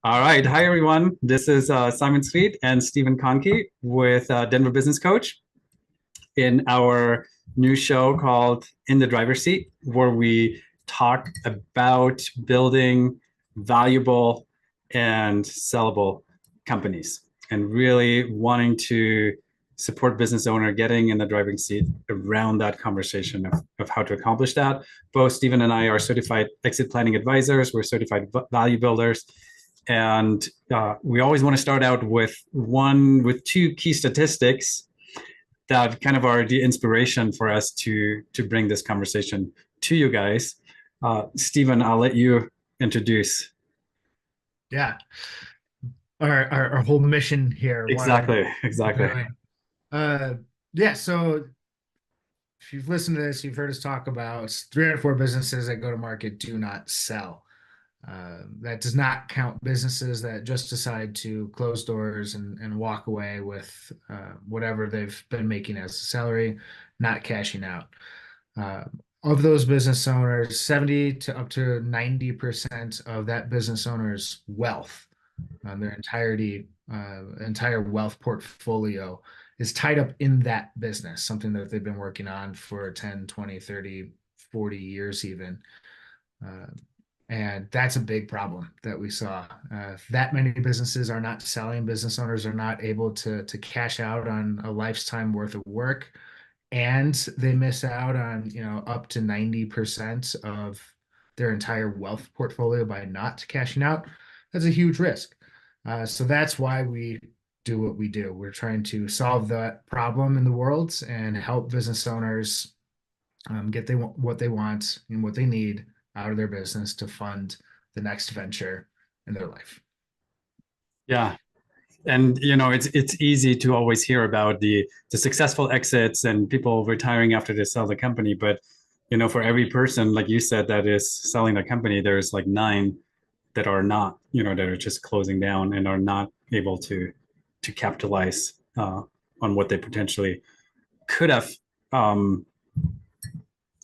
All right. Hi, everyone. This is Simon Zryd and Steven kohnke with Denver Business Coach in our new show called In the Driver's Seat, where we talk about building valuable and sellable companies and really wanting to support business owner getting in the driving seat around that conversation of how to accomplish that. Both Steven and I are certified exit planning advisors. We're certified value builders. And we always want to start out with two key statistics that kind of are the inspiration for us to bring this conversation to you guys. Steven, I'll let you introduce. Yeah, our whole mission here, why we're Exactly. doing. Uh, yeah. So if you've listened to this, you've heard us talk about 304 businesses that go to market do not sell. That does not count businesses that just decide to close doors and walk away with whatever they've been making as a salary, not cashing out. Uh, of those business owners, 70 to up to 90% of that business owner's wealth, their entire wealth portfolio is tied up in that business, something that they've been working on for 10, 20, 30, 40 years even. Uh, and that's a big problem that we saw. That many businesses are not selling, business owners are not able to cash out on a lifetime worth of work, and they miss out on, up to 90% of their entire wealth portfolio by not cashing out. That's a huge risk. So that's why we do what we do. We're trying to solve that problem in the world and help business owners get what they want and what they need out of their business to fund the next venture in their life. Yeah. And it's easy to always hear about the successful exits and people retiring after they sell the company, but for every person, like you said, that is selling the company, there's like nine that are not, that are just closing down and are not able to capitalize on what they potentially could have um,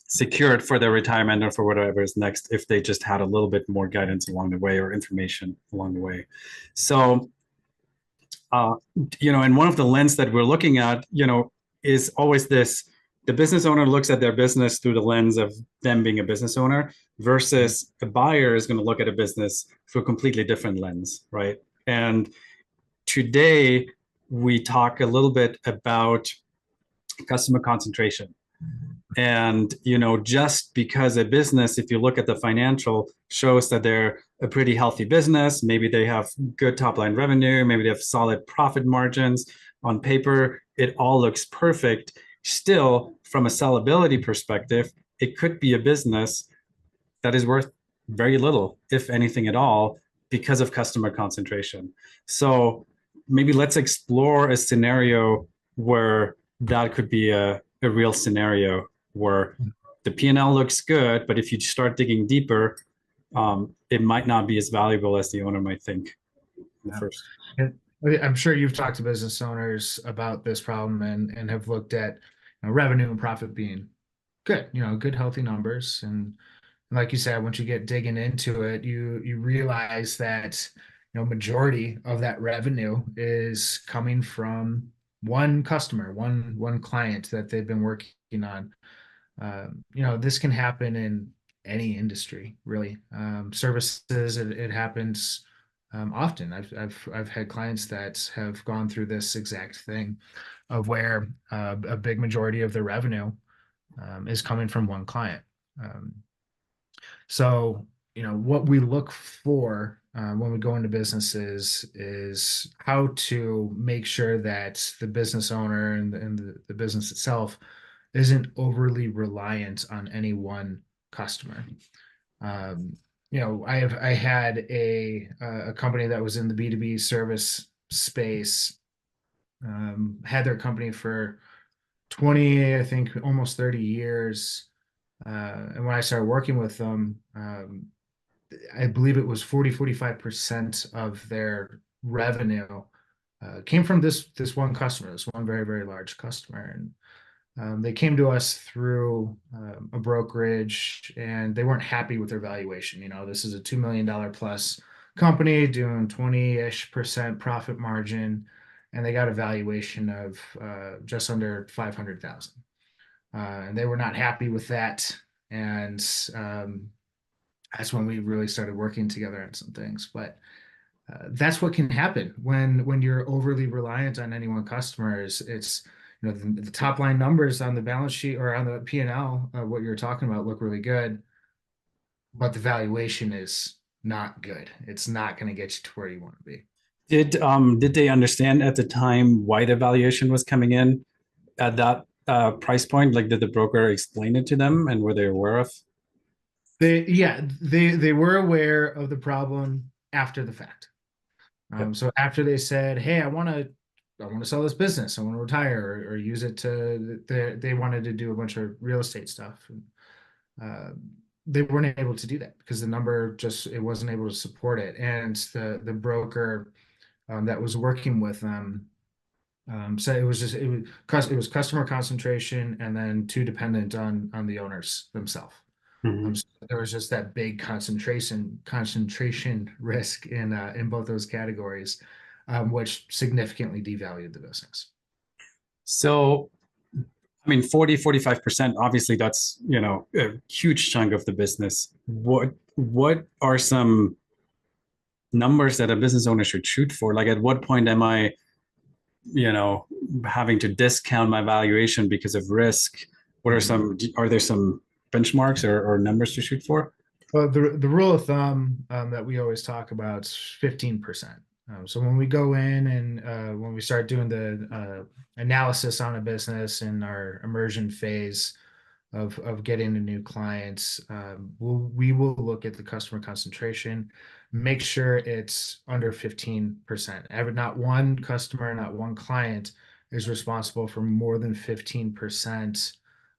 secured for their retirement or for whatever is next if they just had a little bit more guidance along the way or information along the way. So, uh, and one of the lens that we're looking at, is always this: the business owner looks at their business through the lens of them being a business owner versus a buyer is going to look at a business through a completely different lens, right? And today we talk a little bit about customer concentration. And just because a business, if you look at the financial, shows that they're a pretty healthy business, maybe they have good top line revenue, maybe they have solid profit margins on paper, it all looks perfect. Still, from a sellability perspective, it could be a business that is worth very little, if anything at all, because of customer concentration. So maybe let's explore a scenario where that could be a real scenario where the P&L looks good, but if you start digging deeper, it might not be as valuable as the owner might think in the Yeah. first. And I'm sure you've talked to business owners about this problem and have looked at, revenue and profit being good, good healthy numbers. And like you said, once you get digging into it, you realize that, majority of that revenue is coming from one customer, one client that they've been working on. This can happen in any industry, really. Services, it happens often. I've had clients that have gone through this exact thing, of where a big majority of their revenue is coming from one client. Um, so, what we look for when we go into businesses is how to make sure that the business owner and the business itself isn't overly reliant on any one customer. Um, I had a company that was in the B2B service space, had their company for 20, I think almost 30 years. And when I started working with them, I believe it was 45% of their revenue came from this one customer, this one very, very large customer. And they came to us through a brokerage, and they weren't happy with their valuation. This is a $2 million plus company doing 20-ish% profit margin, and they got a valuation of just under 500,000. And they were not happy with that. And that's when we really started working together on some things. But that's what can happen when you're overly reliant on any one customer. It's the top line numbers on the balance sheet or on the P&L, what you're talking about, look really good, but the valuation is not good. It's not going to get you to where you want to be. Did they understand at the time why the valuation was coming in at that price point? Like, did the broker explain it to them, and were they aware of? They were aware of the problem after the fact. So after they said, "Hey, I want to sell this business. I want to retire or use it to," they wanted to do a bunch of real estate stuff. And, they weren't able to do that because the number just it wasn't able to support it. And the broker that was working with them said it was customer concentration and then too dependent on the owners themselves. Mhm. So there was just that big concentration risk in both those categories, which significantly devalued the business. So, I mean, 40, 45%, obviously that's, a huge chunk of the business. What are some numbers that a business owner should shoot for? Like, at what point am I, you know, having to discount my valuation because of risk? Are there some benchmarks or numbers to shoot for? Well, the rule of thumb that we always talk about is 15%. So when we go in and when we start doing the analysis on a business in our immersion phase of getting a new clients, we will look at the customer concentration, make sure it's under 15%. Not one customer, not one client is responsible for more than 15%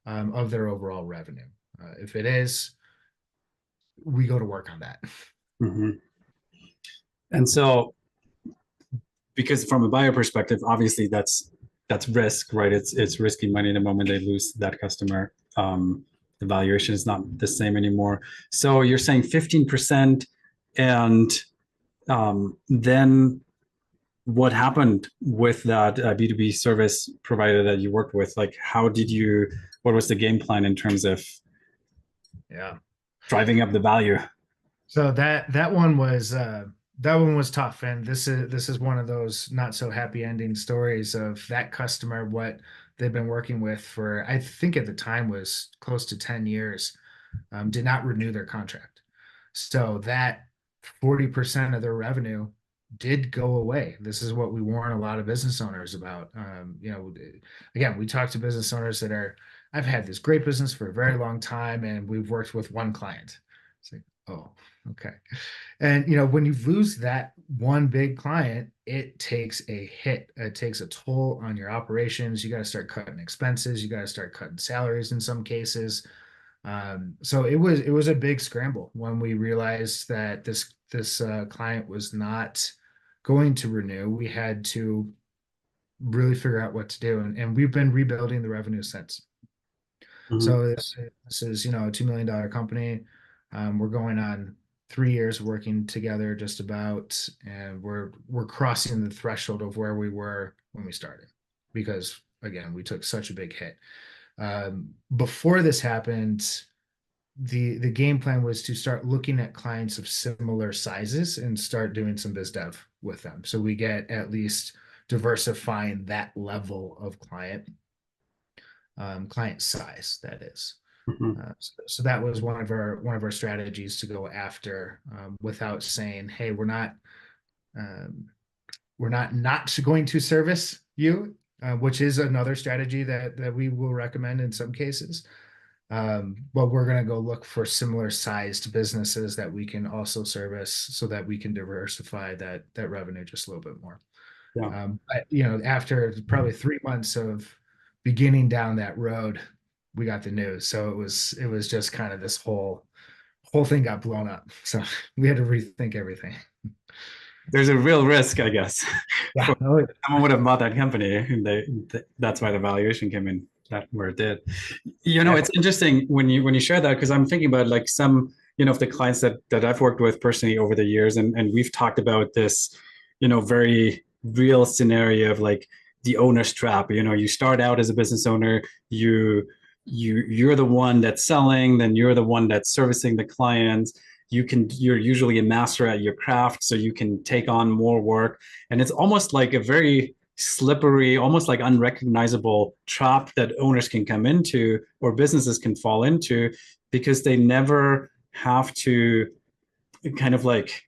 of their overall revenue. If it is, we go to work on that. Mhm. And so, because from a buyer perspective, obviously that's risk, right? It's risky money the moment they lose that customer. The valuation is not the same anymore. So you're saying 15%, and then what happened with that B2B service provider that you worked with? Like, what was the game plan in terms of Yeah. driving up the value? So that one was tough, and this is one of those not so happy ending stories of that customer. What they've been working with for, I think at the time was close to 10 years, did not renew their contract. So that 40% of their revenue did go away. This is what we warn a lot of business owners about. Again, we talk to business owners I've had this great business for a very long time, and we've worked with one client. It's like, oh, okay. And when you lose that one big client, it takes a hit. It takes a toll on your operations. You got to start cutting expenses. You got to start cutting salaries in some cases. So it was a big scramble when we realized that this client was not going to renew. We had to really figure out what to do, and we've been rebuilding the revenue since. Mhm. So this is a $2 million company. We're going on 3 years working together just about, and we're crossing the threshold of where we were when we started, because again we took such a big hit. Before this happened, the game plan was to start looking at clients of similar sizes and start doing some biz dev with them, so we get at least diversifying that level of client size, that is. Mhm. So that was one of our strategies to go after, without saying, "Hey, um, we're not going to service you," which is another strategy that we will recommend in some cases. But we're going to go look for similar sized businesses that we can also service, so that we can diversify that revenue just a little bit more. Yeah. After probably 3 months of beginning down that road, we got the news. So it was just kind of this whole thing got blown up. So we had to rethink everything. There's a real risk, I guess. Yeah. For someone would have bought that company, and that's why the valuation came in that where it did. Yeah. It's interesting when you share that, because I'm thinking about like some of the clients that I've worked with personally over the years, and we've talked about this, very real scenario of like the owner's trap. You start out as a business owner, you're the one that's selling, then you're the one that's servicing the clients. You're usually a master at your craft, so you can take on more work. And it's almost like a very slippery, almost like unrecognizable trap that owners can come into or businesses can fall into, because they never have to kind of like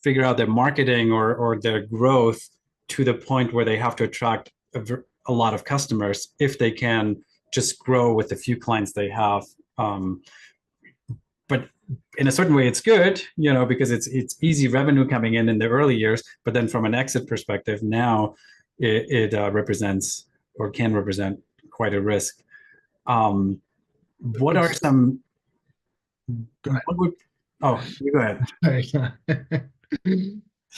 figure out their marketing or their growth to the point where they have to attract a lot of customers if they can just grow with the few clients they have. But in a certain way, it's good, because it's easy revenue coming in the early years. But then from an exit perspective, now it represents or can represent quite a risk. What are some? What would? Oh, you go ahead.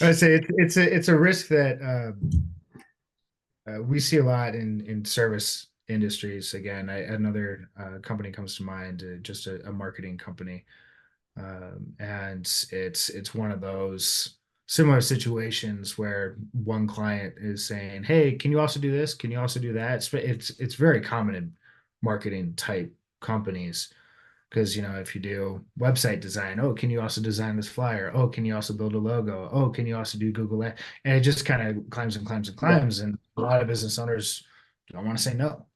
I say it's a risk that we see a lot in service industries. Again, another company comes to mind, just a marketing company, and it's one of those similar situations where one client is saying, "Hey, can you also do this? Can you also do that?" It's very common in marketing type companies. Because, if you do website design, oh, can you also design this flyer? Oh, can you also build a logo? Oh, can you also do Google Ads? And it just kind of climbs and climbs and climbs. And a lot of business owners don't want to say no.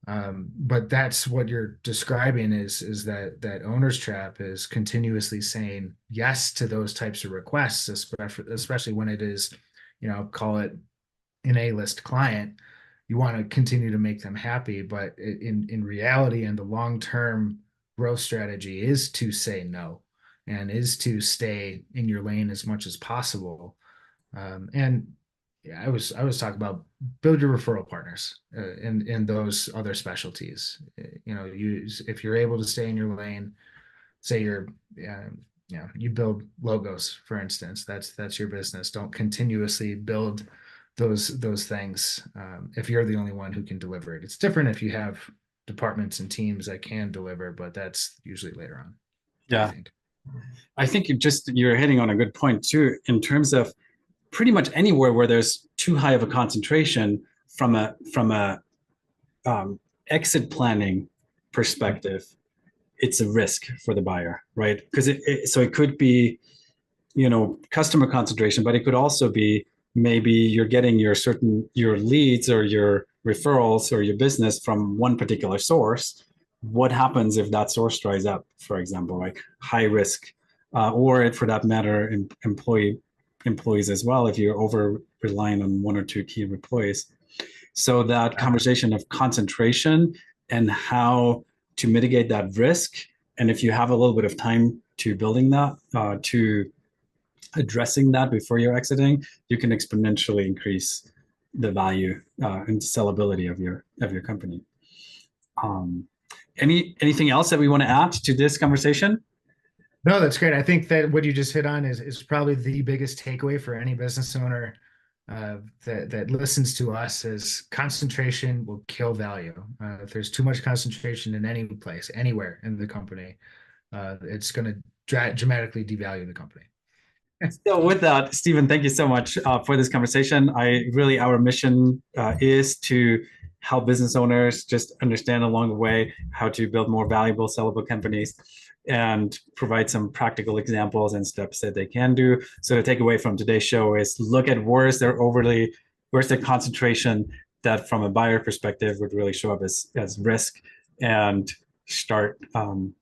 But that's what you're describing is that owner's trap is continuously saying yes to those types of requests, especially when it is, call it an A-list client. You want to continue to make them happy, but in reality and the long-term growth strategy is to say no and is to stay in your lane as much as possible. And yeah, I was talking about build your referral partners in those other specialties. If you're able to stay in your lane, say you build logos, for instance, that's your business. Don't continuously build those things if you're the only one who can deliver it. It's different if you have departments and teams that can deliver, but that's usually later on. Yeah. I think you're hitting on a good point too, in terms of pretty much anywhere where there's too high of a concentration from a exit planning perspective, it's a risk for the buyer, right? Because so it could be, customer concentration, but it could also be maybe you're getting your leads or your referrals or your business from one particular source. What happens if that source dries up, for example, like high risk, or for that matter, employees as well, if you're over relying on one or two key employees. So that conversation of concentration and how to mitigate that risk, and if you have a little bit of time to building that, to addressing that before you're exiting, you can exponentially increase the value and sellability of your company. Anything else that we want to add to this conversation? No, that's great. I think that what you just hit on is probably the biggest takeaway for any business owner that listens to us is concentration will kill value. If there's too much concentration in any place, anywhere in the company, it's going to dramatically devalue the company. So with that, Steven, thank you so much for this conversation. Our mission is to help business owners just understand along the way how to build more valuable, sellable companies and provide some practical examples and steps that they can do. So the takeaway from today's show is look at where's the concentration that from a buyer perspective would really show up as risk, and start kind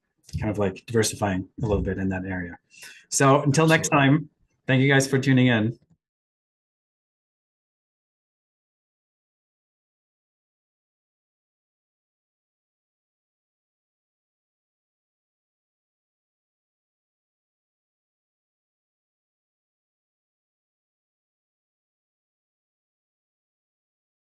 of like diversifying a little bit in that area. So until next time, thank you guys for tuning in.